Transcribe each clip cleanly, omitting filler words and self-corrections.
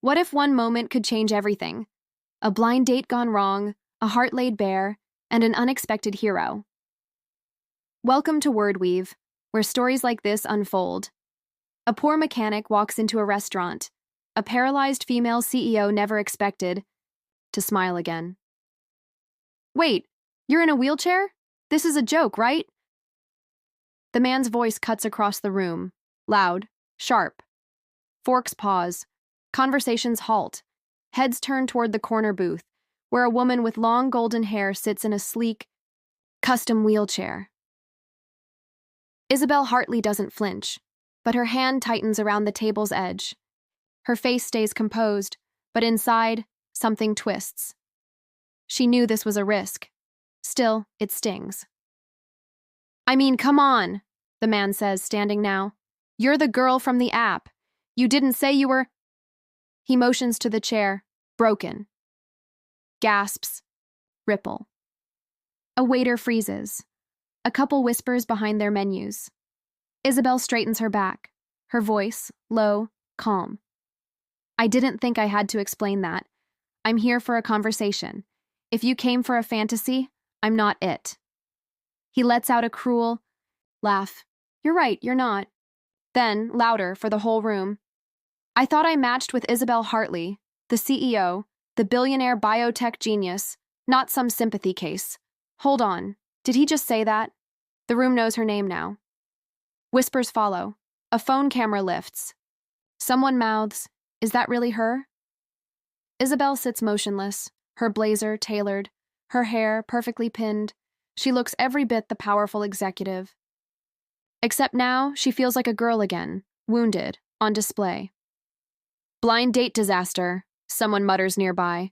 What if one moment could change everything? A blind date gone wrong, a heart laid bare, and an unexpected hero. Welcome to WordWeave, where stories like this unfold. A poor mechanic walks into a restaurant. A paralyzed female CEO never expected to smile again. Wait, you're in a wheelchair? This is a joke, right? The man's voice cuts across the room, loud, sharp. Forks pause. Conversations halt. Heads turn toward the corner booth, where a woman with long golden hair sits in a sleek, custom wheelchair. Isabelle Hartley doesn't flinch, but her hand tightens around the table's edge. Her face stays composed, but inside, something twists. She knew this was a risk. Still, it stings. I mean, come on, the man says, standing now. You're the girl from the app. You didn't say you were... He motions to the chair, broken. Gasps. Ripple. A waiter freezes. A couple whispers behind their menus. Isabelle straightens her back, her voice low, calm. I didn't think I had to explain that. I'm here for a conversation. If you came for a fantasy, I'm not it. He lets out a cruel laugh. You're right, you're not. Then, louder for the whole room. I thought I matched with Isabelle Hartley, the CEO, the billionaire biotech genius, not some sympathy case. Hold on, did he just say that? The room knows her name now. Whispers follow. A phone camera lifts. Someone mouths, is that really her? Isabelle sits motionless, her blazer tailored, her hair perfectly pinned. She looks every bit the powerful executive. Except now, she feels like a girl again, wounded, on display. Blind date disaster, someone mutters nearby.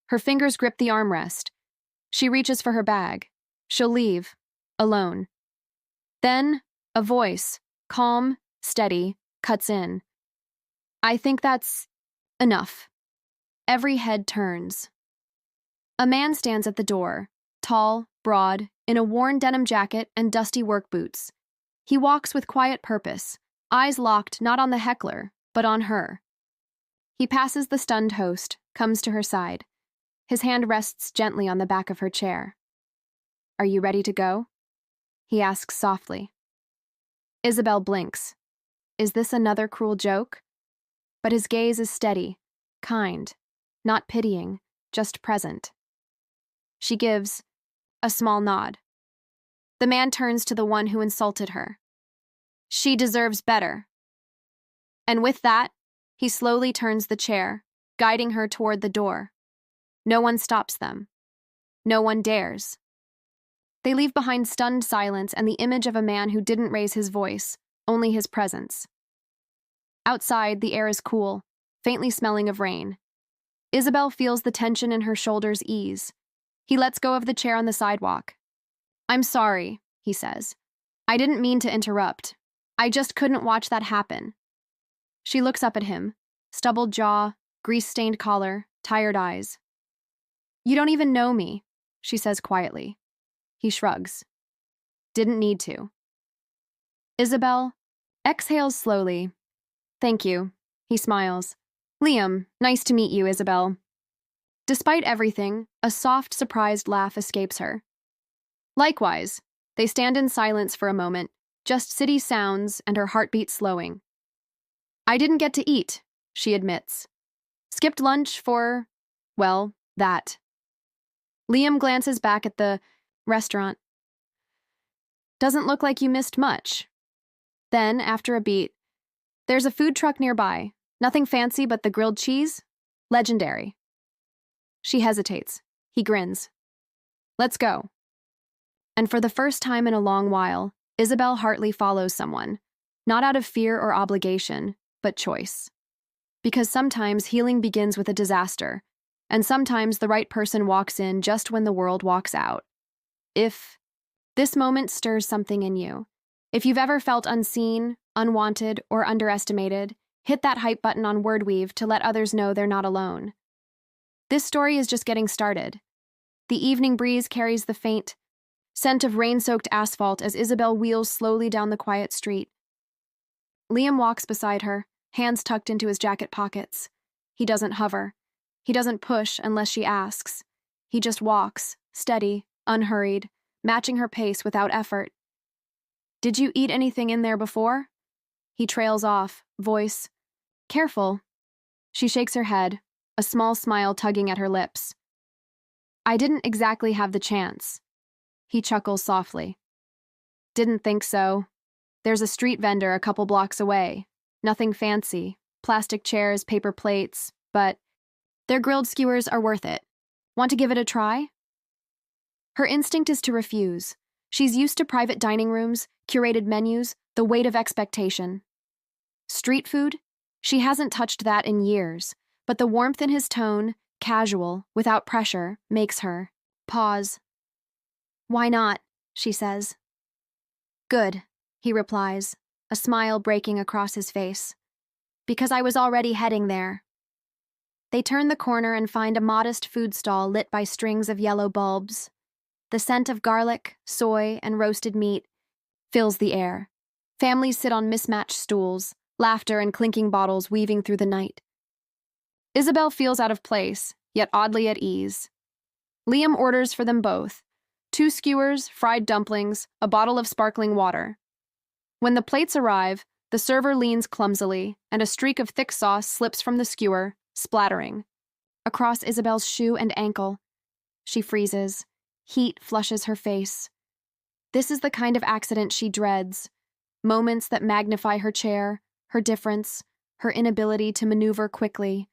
Her fingers grip the armrest. She reaches for her bag. She'll leave, alone. Then, a voice, calm, steady, cuts in. I think that's enough. Every head turns. A man stands at the door, tall, broad, in a worn denim jacket and dusty work boots. He walks with quiet purpose, eyes locked not on the heckler, but on her. He passes the stunned host, comes to her side. His hand rests gently on the back of her chair. Are you ready to go? He asks softly. Isabelle blinks. Is this another cruel joke? But his gaze is steady, kind, not pitying, just present. She gives a small nod. The man turns to the one who insulted her. She deserves better. And with that, he slowly turns the chair, guiding her toward the door. No one stops them. No one dares. They leave behind stunned silence and the image of a man who didn't raise his voice, only his presence. Outside, the air is cool, faintly smelling of rain. Isabelle feels the tension in her shoulders ease. He lets go of the chair on the sidewalk. I'm sorry, he says. I didn't mean to interrupt. I just couldn't watch that happen. She looks up at him, stubbled jaw, grease-stained collar, tired eyes. You don't even know me, she says quietly. He shrugs. Didn't need to. Isabelle exhales slowly. Thank you, he smiles. Liam, nice to meet you, Isabelle. Despite everything, a soft, surprised laugh escapes her. Likewise, they stand in silence for a moment, just city sounds and her heartbeat slowing. I didn't get to eat, she admits. Skipped lunch for, well, that. Liam glances back at the restaurant. Doesn't look like you missed much. Then, after a beat, there's a food truck nearby. Nothing fancy but the grilled cheese. Legendary. She hesitates. He grins. Let's go. And for the first time in a long while, Isabelle Hartley follows someone, not out of fear or obligation, but choice. Because sometimes healing begins with a disaster, and sometimes the right person walks in just when the world walks out. If this moment stirs something in you, if you've ever felt unseen, unwanted, or underestimated, hit that hype button on WordWeave to let others know they're not alone. This story is just getting started. The evening breeze carries the faint scent of rain-soaked asphalt as Isabelle wheels slowly down the quiet street. Liam walks beside her, hands tucked into his jacket pockets. He doesn't hover. He doesn't push unless she asks. He just walks, steady, unhurried, matching her pace without effort. Did you eat anything in there before? He trails off, voice, careful. She shakes her head, a small smile tugging at her lips. I didn't exactly have the chance. He chuckles softly. Didn't think so. There's a street vendor a couple blocks away. Nothing fancy. Plastic chairs, paper plates, but their grilled skewers are worth it. Want to give it a try? Her instinct is to refuse. She's used to private dining rooms, curated menus, the weight of expectation. Street food? She hasn't touched that in years, but the warmth in his tone, casual, without pressure, makes her pause. Why not? She says. Good, he replies, a smile breaking across his face. Because I was already heading there. They turn the corner and find a modest food stall lit by strings of yellow bulbs. The scent of garlic, soy, and roasted meat fills the air. Families sit on mismatched stools, laughter and clinking bottles weaving through the night. Isabelle feels out of place, yet oddly at ease. Liam orders for them both: 2 skewers, fried dumplings, a bottle of sparkling water. When the plates arrive, the server leans clumsily, and a streak of thick sauce slips from the skewer, splattering across Isabelle's shoe and ankle. She freezes. Heat flushes her face. This is the kind of accident she dreads. Moments that magnify her chair, her difference, her inability to maneuver quickly.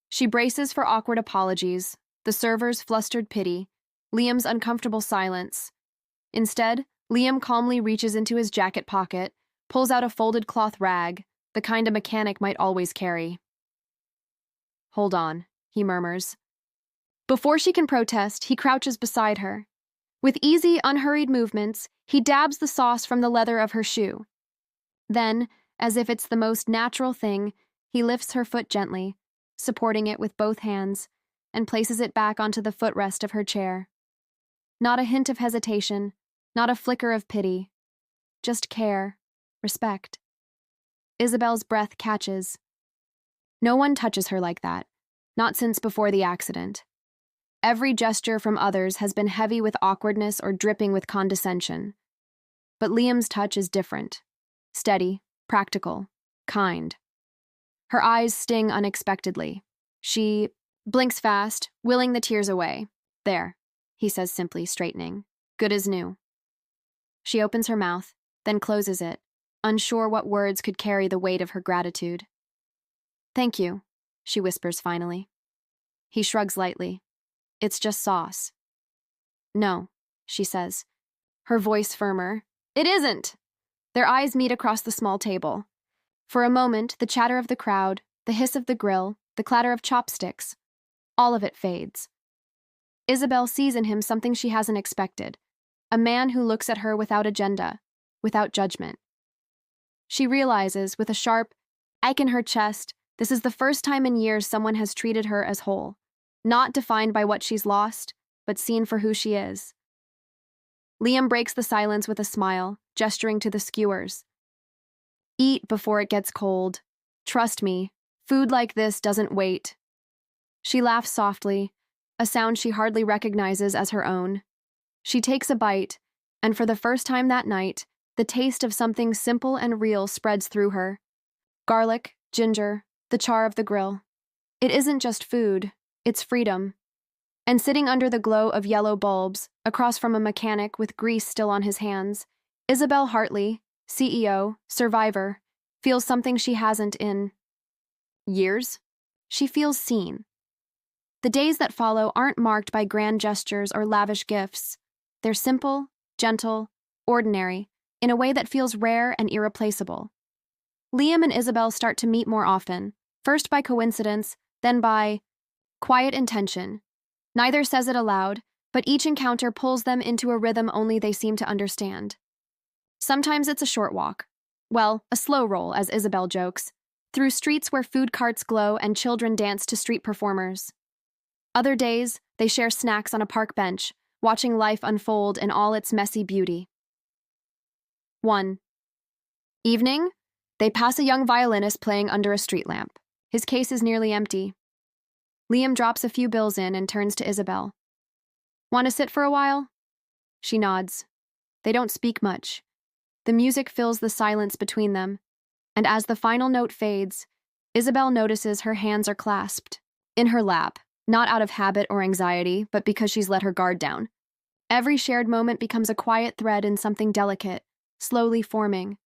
She braces for awkward apologies, the server's flustered pity, Liam's uncomfortable silence. Instead, Liam calmly reaches into his jacket pocket, pulls out a folded cloth rag, the kind a mechanic might always carry. Hold on, he murmurs. Before she can protest, he crouches beside her. With easy, unhurried movements, he dabs the sauce from the leather of her shoe. Then, as if it's the most natural thing, he lifts her foot gently, supporting it with both hands, and places it back onto the footrest of her chair. Not a hint of hesitation, not a flicker of pity. Just care, respect. Isabelle's breath catches. No one touches her like that, not since before the accident. Every gesture from others has been heavy with awkwardness or dripping with condescension. But Liam's touch is different. Steady, practical, kind. Her eyes sting unexpectedly. She blinks fast, willing the tears away. There, he says simply, straightening. Good as new. She opens her mouth, then closes it, unsure what words could carry the weight of her gratitude. Thank you, she whispers finally. He shrugs lightly. It's just sauce. No, she says, her voice firmer. It isn't! Their eyes meet across the small table. For a moment, the chatter of the crowd, the hiss of the grill, the clatter of chopsticks, all of it fades. Isabelle sees in him something she hasn't expected, a man who looks at her without agenda, without judgment. She realizes, with a sharp ache in her chest, this is the first time in years someone has treated her as whole, not defined by what she's lost, but seen for who she is. Liam breaks the silence with a smile, gesturing to the skewers. Eat before it gets cold. Trust me, food like this doesn't wait. She laughs softly, a sound she hardly recognizes as her own. She takes a bite, and for the first time that night, the taste of something simple and real spreads through her. Garlic, ginger, the char of the grill. It isn't just food, it's freedom. And sitting under the glow of yellow bulbs, across from a mechanic with grease still on his hands, Isabelle Hartley, CEO, survivor, feels something she hasn't in years. She feels seen. The days that follow aren't marked by grand gestures or lavish gifts. They're simple, gentle, ordinary, in a way that feels rare and irreplaceable. Liam and Isabelle start to meet more often, first by coincidence, then by quiet intention. Neither says it aloud, but each encounter pulls them into a rhythm only they seem to understand. Sometimes it's a short walk. Well, a slow roll, as Isabelle jokes, through streets where food carts glow and children dance to street performers. Other days, they share snacks on a park bench, watching life unfold in all its messy beauty. 1. Evening, they pass a young violinist playing under a street lamp. His case is nearly empty. Liam drops a few bills in and turns to Isabelle. Want to sit for a while? She nods. They don't speak much. The music fills the silence between them, and as the final note fades, Isabelle notices her hands are clasped in her lap, not out of habit or anxiety, but because she's let her guard down. Every shared moment becomes a quiet thread in something delicate, slowly forming.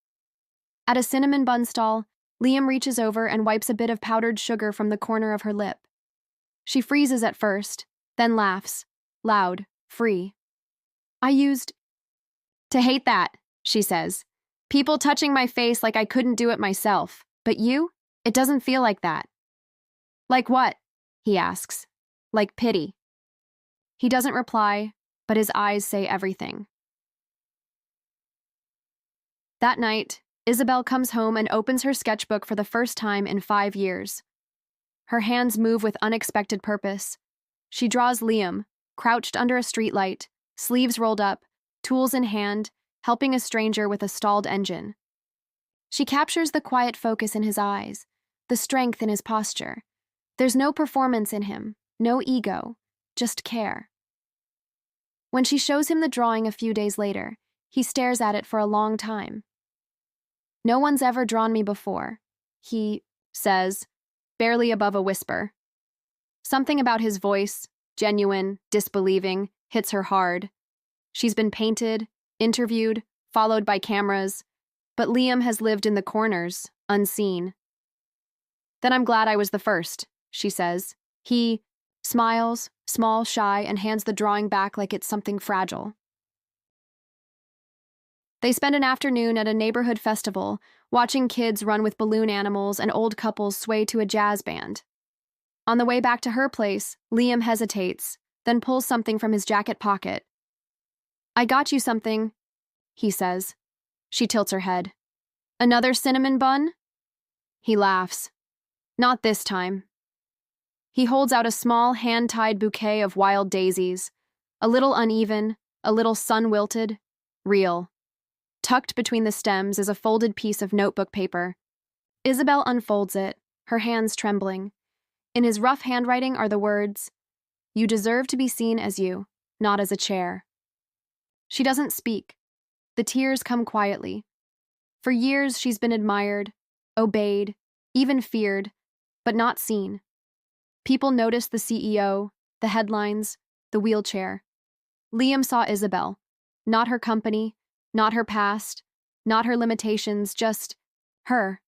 At a cinnamon bun stall, Liam reaches over and wipes a bit of powdered sugar from the corner of her lip. She freezes at first, then laughs, loud, free. I used to hate that, she says. People touching my face like I couldn't do it myself. But you? It doesn't feel like that. Like what? He asks. Like pity. He doesn't reply, but his eyes say everything. That night, Isabelle comes home and opens her sketchbook for the first time in 5 years. Her hands move with unexpected purpose. She draws Liam, crouched under a streetlight, sleeves rolled up, tools in hand, helping a stranger with a stalled engine. She captures the quiet focus in his eyes, the strength in his posture. There's no performance in him, no ego, just care. When she shows him the drawing a few days later, he stares at it for a long time. No one's ever drawn me before, he says, barely above a whisper. Something about his voice, genuine, disbelieving, hits her hard. She's been painted, interviewed, followed by cameras, but Liam has lived in the corners, unseen. Then I'm glad I was the first, she says. He smiles, small, shy, and hands the drawing back like it's something fragile. They spend an afternoon at a neighborhood festival, watching kids run with balloon animals and old couples sway to a jazz band. On the way back to her place, Liam hesitates, then pulls something from his jacket pocket. I got you something, he says. She tilts her head. Another cinnamon bun? He laughs. Not this time. He holds out a small, hand-tied bouquet of wild daisies, a little uneven, a little sun-wilted, real. Tucked between the stems is a folded piece of notebook paper. Isabelle unfolds it, her hands trembling. In his rough handwriting are the words, "You deserve to be seen as you, not as a chair." She doesn't speak. The tears come quietly. For years she's been admired, obeyed, even feared, but not seen. People noticed the CEO, the headlines, the wheelchair. Liam saw Isabelle, not her company, not her past, not her limitations, just her.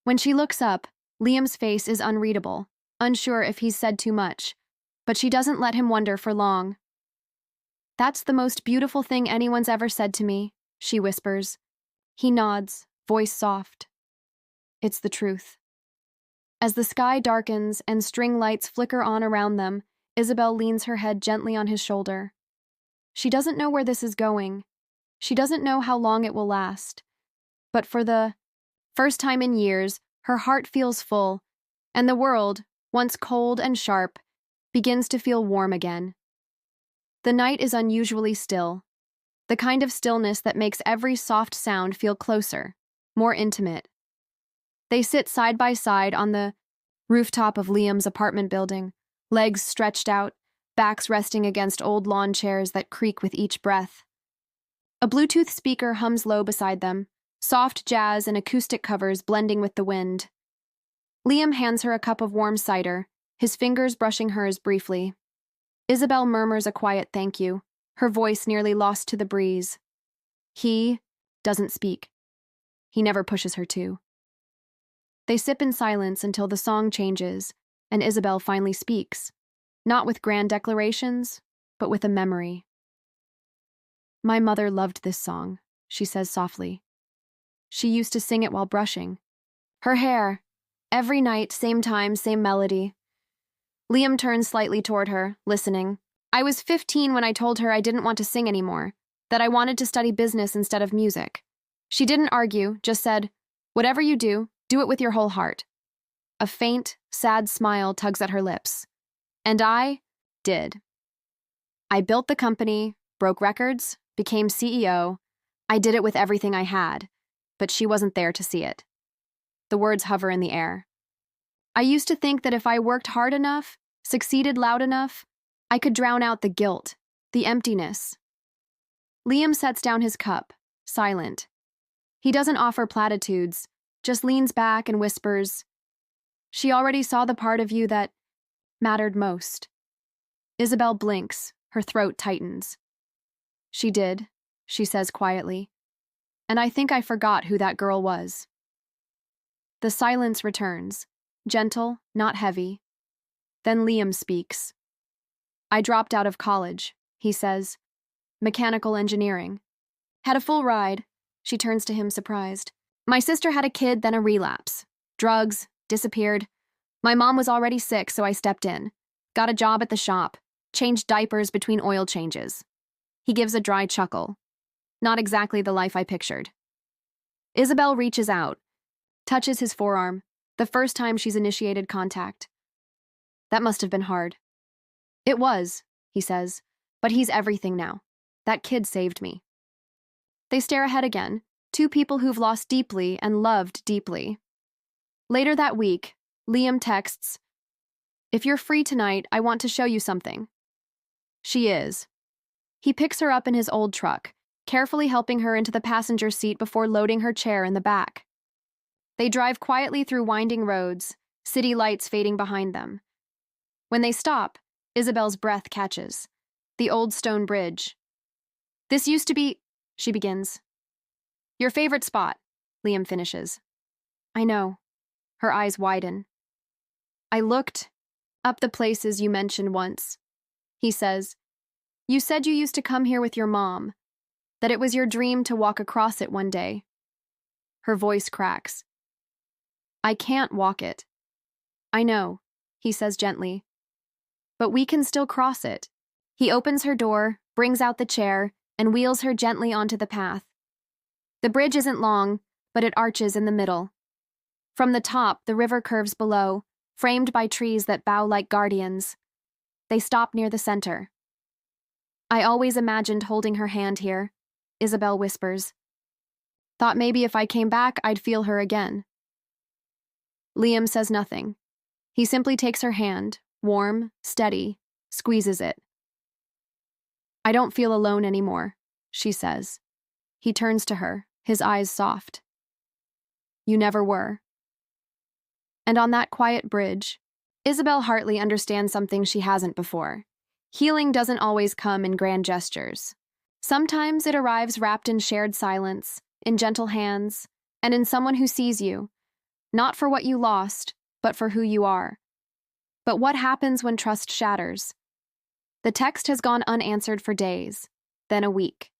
When she looks up, Liam's face is unreadable, unsure if he's said too much, but she doesn't let him wonder for long. That's the most beautiful thing anyone's ever said to me, she whispers. He nods, voice soft. It's the truth. As the sky darkens and string lights flicker on around them, Isabelle leans her head gently on his shoulder. She doesn't know where this is going. She doesn't know how long it will last. But for the first time in years, her heart feels full, and the world, once cold and sharp, begins to feel warm again. The night is unusually still, the kind of stillness that makes every soft sound feel closer, more intimate. They sit side by side on the rooftop of Liam's apartment building, legs stretched out, backs resting against old lawn chairs that creak with each breath. A Bluetooth speaker hums low beside them, soft jazz and acoustic covers blending with the wind. Liam hands her a cup of warm cider, his fingers brushing hers briefly. Isabelle murmurs a quiet thank you, her voice nearly lost to the breeze. He doesn't speak. He never pushes her to. They sip in silence until the song changes, and Isabelle finally speaks, not with grand declarations, but with a memory. My mother loved this song, she says softly. She used to sing it while brushing. Her hair, every night, same time, same melody. Liam turns slightly toward her, listening. I was 15 when I told her I didn't want to sing anymore, that I wanted to study business instead of music. She didn't argue, just said, whatever you do it with your whole heart. A faint, sad smile tugs at her lips. And I did. I built the company, broke records, became CEO. I did it with everything I had, but she wasn't there to see it. The words hover in the air. I used to think that if I worked hard enough, succeeded loud enough, I could drown out the guilt, the emptiness. Liam sets down his cup, silent. He doesn't offer platitudes, just leans back and whispers, "She already saw the part of you that mattered most." Isabelle blinks, her throat tightens. "She did," she says quietly. "And I think I forgot who that girl was." The silence returns, gentle, not heavy. Then Liam speaks. "I dropped out of college," he says. "Mechanical engineering. Had a full ride." She turns to him surprised. "My sister had a kid, then a relapse. Drugs, disappeared. My mom was already sick, so I stepped in. Got a job at the shop. Changed diapers between oil changes." He gives a dry chuckle. Not exactly the life I pictured. Isabelle reaches out, touches his forearm, the first time she's initiated contact. "That must have been hard." "It was," he says, "but he's everything now. That kid saved me." They stare ahead again, two people who've lost deeply and loved deeply. Later that week, Liam texts, "If you're free tonight, I want to show you something." She is. He picks her up in his old truck, carefully helping her into the passenger seat before loading her chair in the back. They drive quietly through winding roads, city lights fading behind them. When they stop, Isabelle's breath catches. The old stone bridge. "This used to be," she begins. "Your favorite spot," Liam finishes. "I know." Her eyes widen. "I looked up the places you mentioned once," he says. "You said you used to come here with your mom, that it was your dream to walk across it one day." Her voice cracks. "I can't walk it." "I know," he says gently. "But we can still cross it." He opens her door, brings out the chair, and wheels her gently onto the path. The bridge isn't long, but it arches in the middle. From the top, the river curves below, framed by trees that bow like guardians. They stop near the center. "I always imagined holding her hand here," Isabelle whispers. "Thought maybe if I came back, I'd feel her again." Liam says nothing. He simply takes her hand, warm, steady, squeezes it. "I don't feel alone anymore," she says. He turns to her, his eyes soft. "You never were." And on that quiet bridge, Isabelle Hartley understands something she hasn't before. Healing doesn't always come in grand gestures. Sometimes it arrives wrapped in shared silence, in gentle hands, and in someone who sees you, not for what you lost, but for who you are. But what happens when trust shatters? The text has gone unanswered for days, then a week.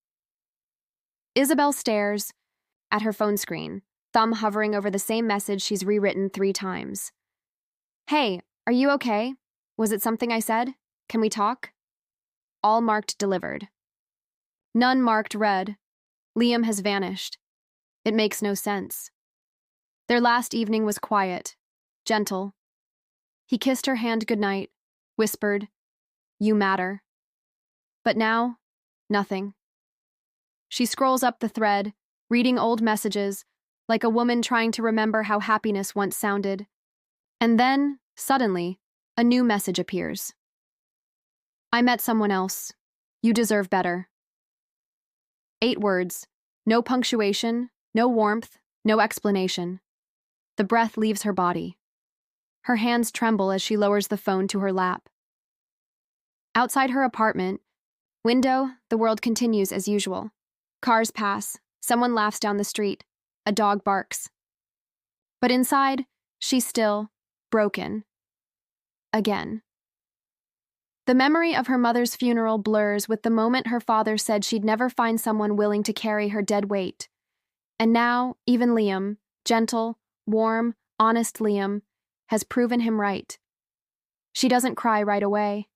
Isabelle stares at her phone screen, thumb hovering over the same message she's rewritten 3 times. "Hey, are you okay? Was it something I said? Can we talk?" All marked delivered. None marked read. Liam has vanished. It makes no sense. Their last evening was quiet, gentle. He kissed her hand goodnight, whispered, "You matter." But now, nothing. She scrolls up the thread, reading old messages, like a woman trying to remember how happiness once sounded. And then, suddenly, a new message appears. "I met someone else. You deserve better." 8 words, no punctuation, no warmth, no explanation. The breath leaves her body. Her hands tremble as she lowers the phone to her lap. Outside her apartment, window, the world continues as usual. Cars pass, someone laughs down the street, a dog barks. But inside, she's still, broken. Again. The memory of her mother's funeral blurs with the moment her father said she'd never find someone willing to carry her dead weight. And now, even Liam, gentle, warm, honest Liam, has proven him right. She doesn't cry right away.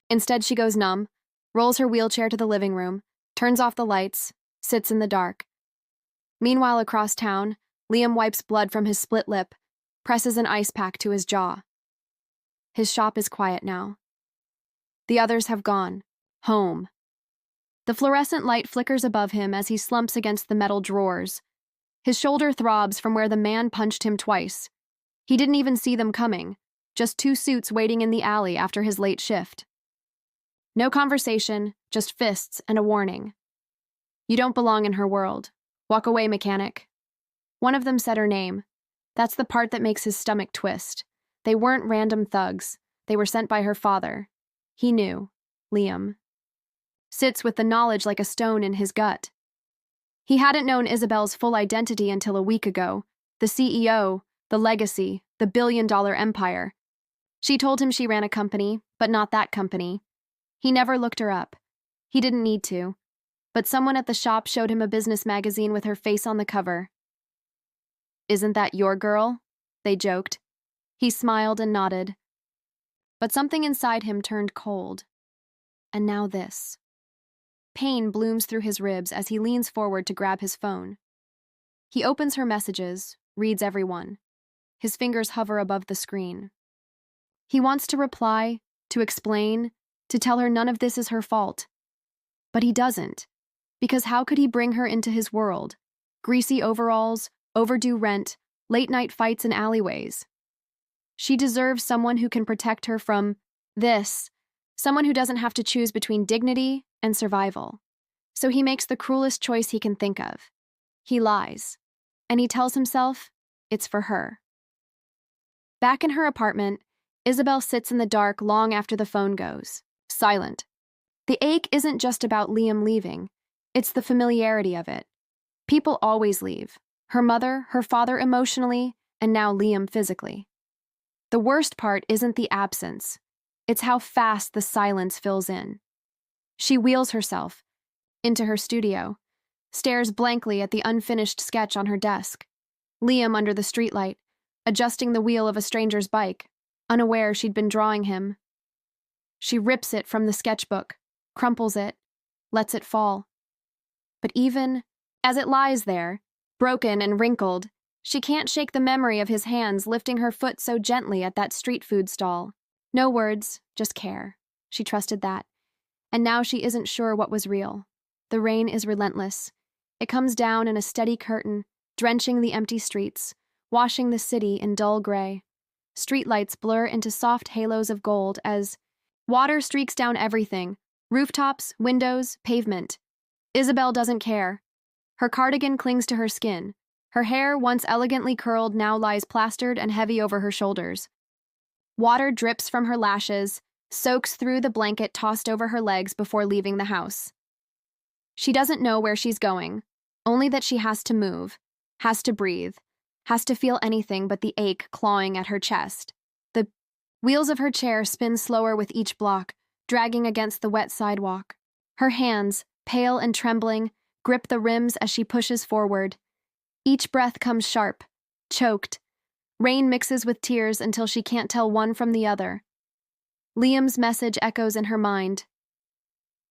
Instead, she goes numb, rolls her wheelchair to the living room, turns off the lights, sits in the dark. Meanwhile, across town, Liam wipes blood from his split lip, presses an ice pack to his jaw. His shop is quiet now. The others have gone. Home. The fluorescent light flickers above him as he slumps against the metal drawers. His shoulder throbs from where the man punched him twice. He didn't even see them coming, just two suits waiting in the alley after his late shift. No conversation, just fists and a warning. You don't belong in her world. Walk away, mechanic. One of them said her name. That's the part that makes his stomach twist. They weren't random thugs. They were sent by her father. He knew. Liam. Sits with the knowledge like a stone in his gut. He hadn't known Isabelle's full identity until a week ago. The CEO, the legacy, the billion-dollar empire. She told him she ran a company, but not that company. He never looked her up. He didn't need to. But someone at the shop showed him a business magazine with her face on the cover. "Isn't that your girl?" they joked. He smiled and nodded. But something inside him turned cold. And now this. Pain blooms through his ribs as he leans forward to grab his phone. He opens her messages, reads every one. His fingers hover above the screen. He wants to reply, to explain, to tell her none of this is her fault. But he doesn't. Because how could he bring her into his world? Greasy overalls, overdue rent, late-night fights in alleyways. She deserves someone who can protect her from this, someone who doesn't have to choose between dignity and survival. So he makes the cruelest choice he can think of. He lies, and he tells himself it's for her. Back in her apartment, Isabelle sits in the dark long after the phone goes, silent. The ache isn't just about Liam leaving, it's the familiarity of it. People always leave. Her mother, her father emotionally, and now Liam physically. The worst part isn't the absence. It's how fast the silence fills in. She wheels herself into her studio, stares blankly at the unfinished sketch on her desk. Liam under the streetlight, adjusting the wheel of a stranger's bike, unaware she'd been drawing him. She rips it from the sketchbook, crumples it, lets it fall. But even as it lies there, broken and wrinkled, she can't shake the memory of his hands lifting her foot so gently at that street food stall. No words, just care. She trusted that. And now she isn't sure what was real. The rain is relentless. It comes down in a steady curtain, drenching the empty streets, washing the city in dull gray. Streetlights blur into soft halos of gold as water streaks down everything, rooftops, windows, pavement. Isabelle doesn't care. Her cardigan clings to her skin. Her hair, once elegantly curled, now lies plastered and heavy over her shoulders. Water drips from her lashes, soaks through the blanket tossed over her legs before leaving the house. She doesn't know where she's going, only that she has to move, has to breathe, has to feel anything but the ache clawing at her chest. The wheels of her chair spin slower with each block, dragging against the wet sidewalk. Her hands, pale and trembling, grip the rims as she pushes forward. Each breath comes sharp, choked. Rain mixes with tears until she can't tell one from the other. Liam's message echoes in her mind.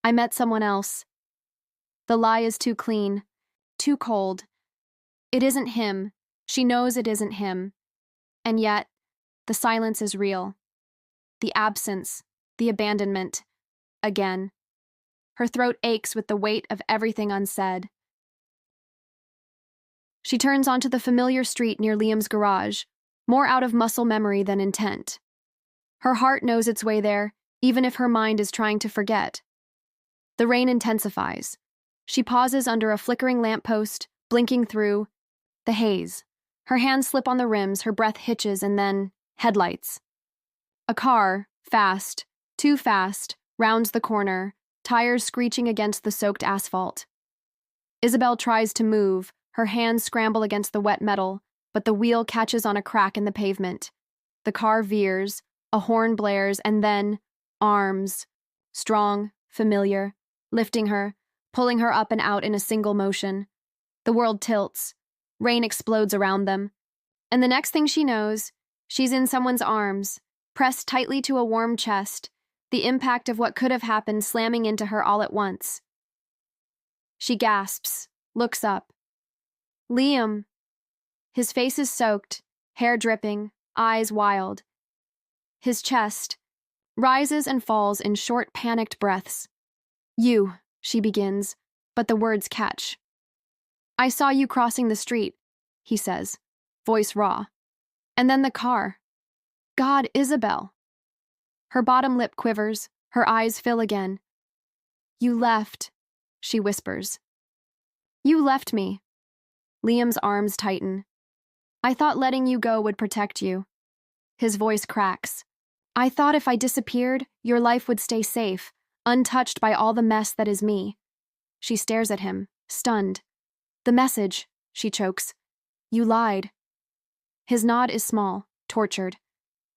I met someone else. The lie is too clean, too cold. It isn't him. She knows it isn't him. And yet, the silence is real. The absence, the abandonment. Again. Her throat aches with the weight of everything unsaid. She turns onto the familiar street near Liam's garage, more out of muscle memory than intent. Her heart knows its way there, even if her mind is trying to forget. The rain intensifies. She pauses under a flickering lamppost, blinking through the haze. Her hands slip on the rims, her breath hitches, and then headlights. A car, fast, too fast, rounds the corner, tires screeching against the soaked asphalt. Isabelle tries to move, her hands scramble against the wet metal, but the wheel catches on a crack in the pavement. The car veers, a horn blares, and then arms, strong, familiar, lifting her, pulling her up and out in a single motion. The world tilts. Rain explodes around them. And the next thing she knows, she's in someone's arms, pressed tightly to a warm chest, the impact of what could have happened slamming into her all at once. She gasps, looks up. Liam. His face is soaked, hair dripping, eyes wild. His chest rises and falls in short, panicked breaths. You, she begins, but the words catch. I saw you crossing the street, he says, voice raw. And then the car. God, Isabelle. Her bottom lip quivers, her eyes fill again. You left, she whispers. You left me. Liam's arms tighten. I thought letting you go would protect you. His voice cracks. I thought if I disappeared, your life would stay safe, untouched by all the mess that is me. She stares at him, stunned. The message, she chokes. You lied. His nod is small, tortured.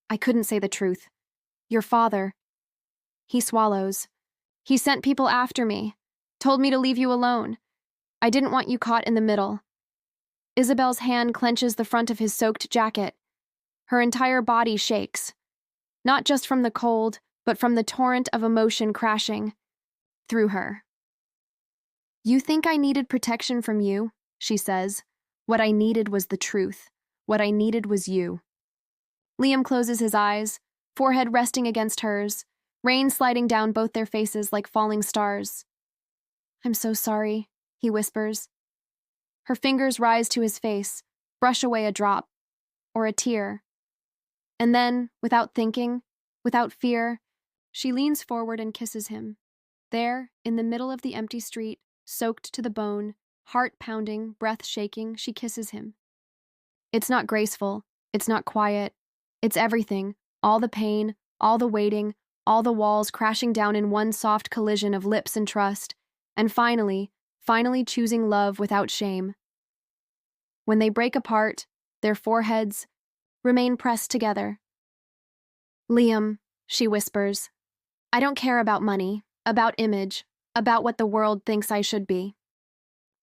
I couldn't say the truth. Your father. He swallows. He sent people after me, told me to leave you alone. I didn't want you caught in the middle. Isabelle's hand clenches the front of his soaked jacket. Her entire body shakes. Not just from the cold, but from the torrent of emotion crashing through her. You think I needed protection from you, she says. What I needed was the truth. What I needed was you. Liam closes his eyes, forehead resting against hers, rain sliding down both their faces like falling stars. I'm so sorry, he whispers. Her fingers rise to his face, brush away a drop, or a tear. And then, without thinking, without fear, she leans forward and kisses him. There, in the middle of the empty street, soaked to the bone, heart pounding, breath shaking, she kisses him. It's not graceful, it's not quiet, it's everything, all the pain, all the waiting, all the walls crashing down in one soft collision of lips and trust, and finally choosing love without shame. When they break apart, their foreheads remain pressed together. Liam, she whispers, I don't care about money, about image, about what the world thinks I should be.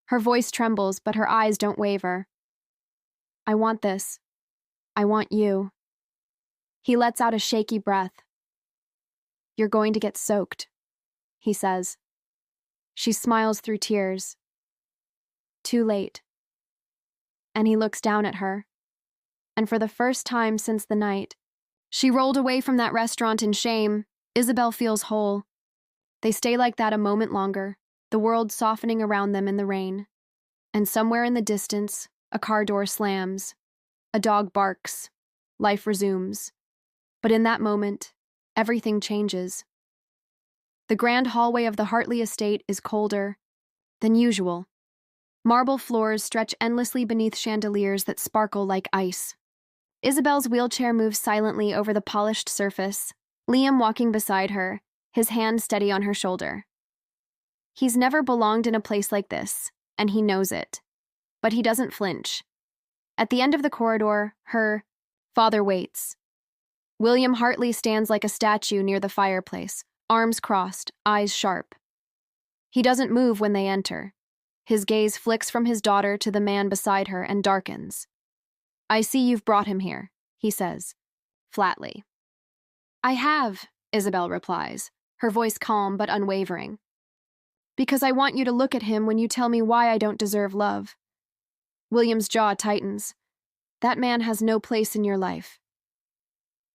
Her voice trembles, but her eyes don't waver. I want this. I want you. He lets out a shaky breath. You're going to get soaked, he says. She smiles through tears. Too late. And he looks down at her. And for the first time since the night she rolled away from that restaurant in shame, Isabelle feels whole. They stay like that a moment longer, the world softening around them in the rain. And somewhere in the distance, a car door slams. A dog barks. Life resumes. But in that moment, everything changes. The grand hallway of the Hartley estate is colder than usual. Marble floors stretch endlessly beneath chandeliers that sparkle like ice. Isabelle's wheelchair moves silently over the polished surface, Liam walking beside her, his hand steady on her shoulder. He's never belonged in a place like this, and he knows it. But he doesn't flinch. At the end of the corridor, her father waits. William Hartley stands like a statue near the fireplace, arms crossed, eyes sharp. He doesn't move when they enter. His gaze flicks from his daughter to the man beside her and darkens. I see you've brought him here, he says, flatly. I have, Isabelle replies, her voice calm but unwavering. Because I want you to look at him when you tell me why I don't deserve love. William's jaw tightens. That man has no place in your life.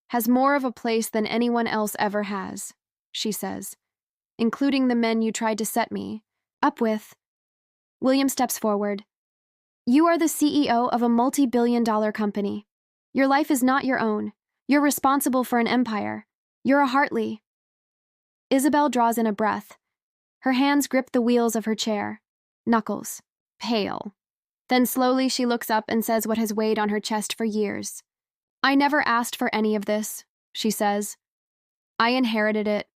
Has more of a place than anyone else ever has, she says, including the men you tried to set me up with. William steps forward. You are the CEO of a multi-billion-dollar company. Your life is not your own. You're responsible for an empire. You're a Hartley. Isabelle draws in a breath. Her hands grip the wheels of her chair. Knuckles. Pale. Then slowly she looks up and says what has weighed on her chest for years. I never asked for any of this, she says. I inherited it.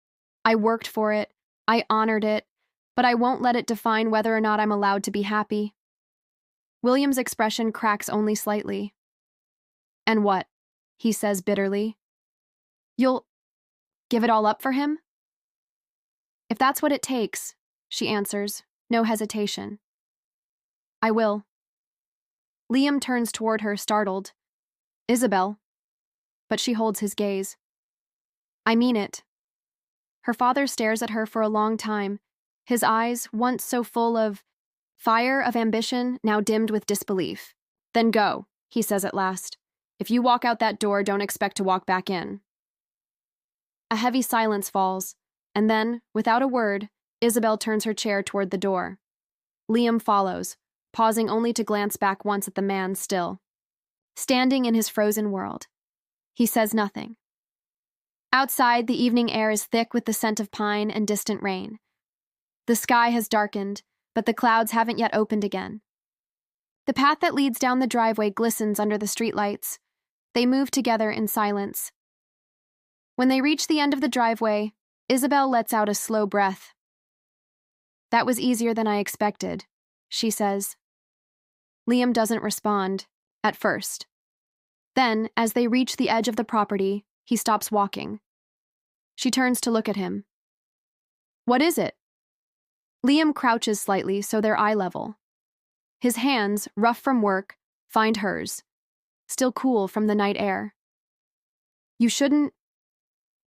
I worked for it. I honored it. But I won't let it define whether or not I'm allowed to be happy. William's expression cracks only slightly. And what? He says bitterly. You'll give it all up for him? If that's what it takes, she answers, no hesitation. I will. Liam turns toward her, startled. Isabelle. But she holds his gaze. I mean it. Her father stares at her for a long time, his eyes, once so full of fire, of ambition, now dimmed with disbelief. Then go, he says at last. If you walk out that door, don't expect to walk back in. A heavy silence falls, and then, without a word, Isabelle turns her chair toward the door. Liam follows, pausing only to glance back once at the man still standing in his frozen world. He says nothing. Outside, the evening air is thick with the scent of pine and distant rain. The sky has darkened, but the clouds haven't yet opened again. The path that leads down the driveway glistens under the streetlights. They move together in silence. When they reach the end of the driveway, Isabelle lets out a slow breath. "That was easier than I expected," she says. Liam doesn't respond, at first. Then, as they reach the edge of the property, he stops walking. She turns to look at him. "What is it?" Liam crouches slightly so they're eye level. His hands, rough from work, find hers, still cool from the night air. "You shouldn't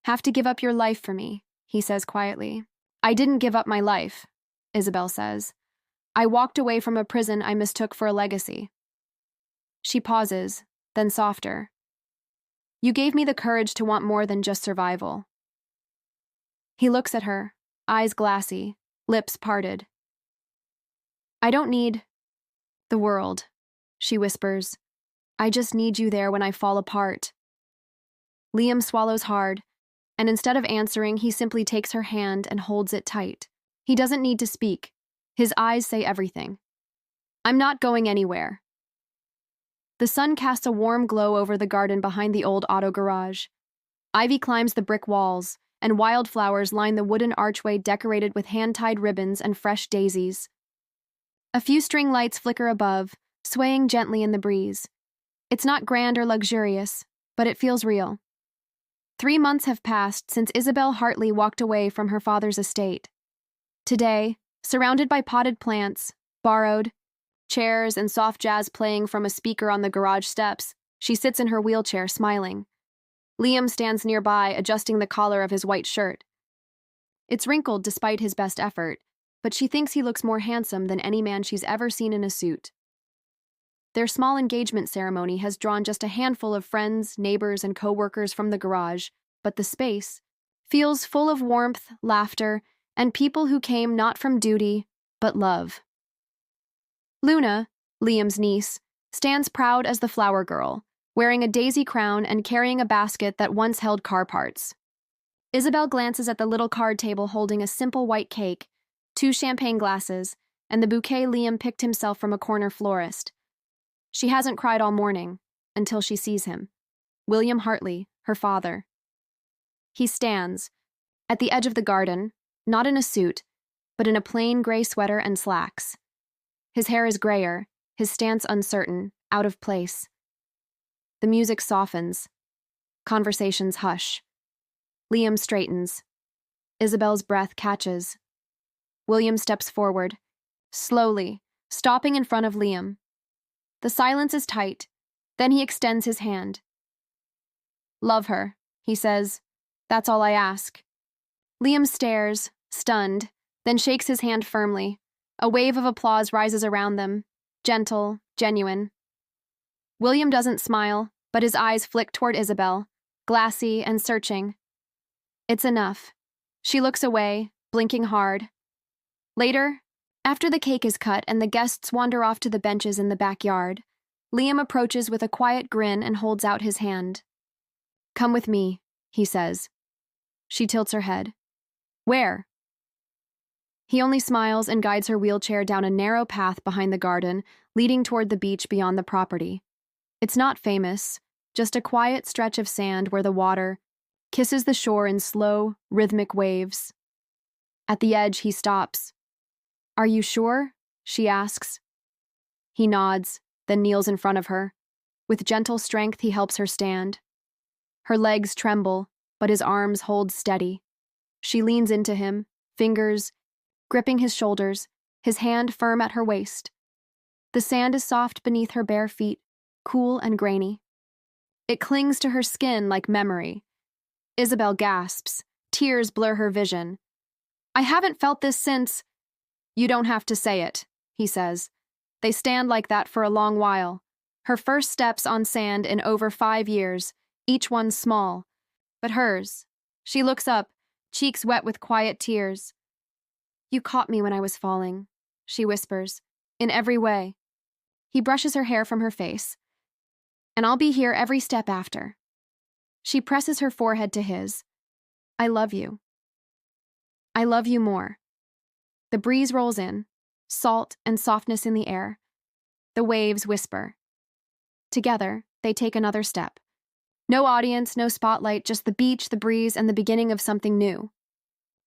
have to give up your life for me," he says quietly. "I didn't give up my life," Isabelle says. "I walked away from a prison I mistook for a legacy." She pauses, then softer. "You gave me the courage to want more than just survival." He looks at her, eyes glassy, lips parted. "I don't need the world," she whispers. "I just need you there when I fall apart." Liam swallows hard, and instead of answering, he simply takes her hand and holds it tight. He doesn't need to speak. His eyes say everything. "I'm not going anywhere." The sun casts a warm glow over the garden behind the old auto garage. Ivy climbs the brick walls, and wildflowers line the wooden archway decorated with hand-tied ribbons and fresh daisies. A few string lights flicker above, swaying gently in the breeze. It's not grand or luxurious, but it feels real. 3 months have passed since Isabelle Hartley walked away from her father's estate. Today, surrounded by potted plants, borrowed chairs, and soft jazz playing from a speaker on the garage steps, she sits in her wheelchair, smiling. Liam stands nearby, adjusting the collar of his white shirt. It's wrinkled despite his best effort, but she thinks he looks more handsome than any man she's ever seen in a suit. Their small engagement ceremony has drawn just a handful of friends, neighbors, and co-workers from the garage, but the space feels full of warmth, laughter, and people who came not from duty, but love. Luna, Liam's niece, stands proud as the flower girl, wearing a daisy crown and carrying a basket that once held car parts. Isabelle glances at the little card table holding a simple white cake, 2 champagne glasses, and the bouquet Liam picked himself from a corner florist. She hasn't cried all morning, until she sees him. William Hartley, her father. He stands, at the edge of the garden, not in a suit, but in a plain gray sweater and slacks. His hair is grayer, his stance uncertain, out of place. The music softens. Conversations hush. Liam straightens. Isabelle's breath catches. William steps forward, slowly, stopping in front of Liam. The silence is tight. Then he extends his hand. "Love her," he says. "That's all I ask." Liam stares, stunned, then shakes his hand firmly. A wave of applause rises around them, gentle, genuine. William doesn't smile, but his eyes flick toward Isabelle, glassy and searching. It's enough. She looks away, blinking hard. Later, after the cake is cut and the guests wander off to the benches in the backyard, Liam approaches with a quiet grin and holds out his hand. "Come with me," he says. She tilts her head. "Where?" He only smiles and guides her wheelchair down a narrow path behind the garden, leading toward the beach beyond the property. It's not famous, just a quiet stretch of sand where the water kisses the shore in slow, rhythmic waves. At the edge, he stops. "Are you sure?" she asks. He nods, then kneels in front of her. With gentle strength, he helps her stand. Her legs tremble, but his arms hold steady. She leans into him, fingers gripping his shoulders, his hand firm at her waist. The sand is soft beneath her bare feet, cool and grainy. It clings to her skin like memory. Isabelle gasps. Tears blur her vision. "I haven't felt this since—" "You don't have to say it," he says. They stand like that for a long while. Her first steps on sand in over 5 years, each one small. But hers. She looks up, cheeks wet with quiet tears. "You caught me when I was falling," she whispers, "in every way." He brushes her hair from her face. And I'll be here every step after. She presses her forehead to his. I love you. I love you more. The breeze rolls in, salt and softness in the air. The waves whisper. Together, they take another step. No audience, no spotlight, just the beach, the breeze, and the beginning of something new.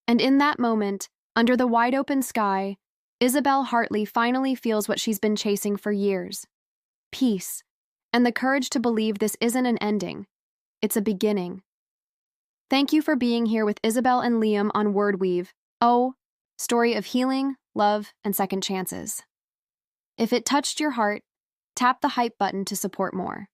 And in that moment, under the wide-open sky, Isabelle Hartley finally feels what she's been chasing for years. Peace, and the courage to believe this isn't an ending. It's a beginning. Thank you for being here with Isabelle and Liam on WordWeave. Oh, story of healing, love, and second chances. If it touched your heart, tap the hype button to support more.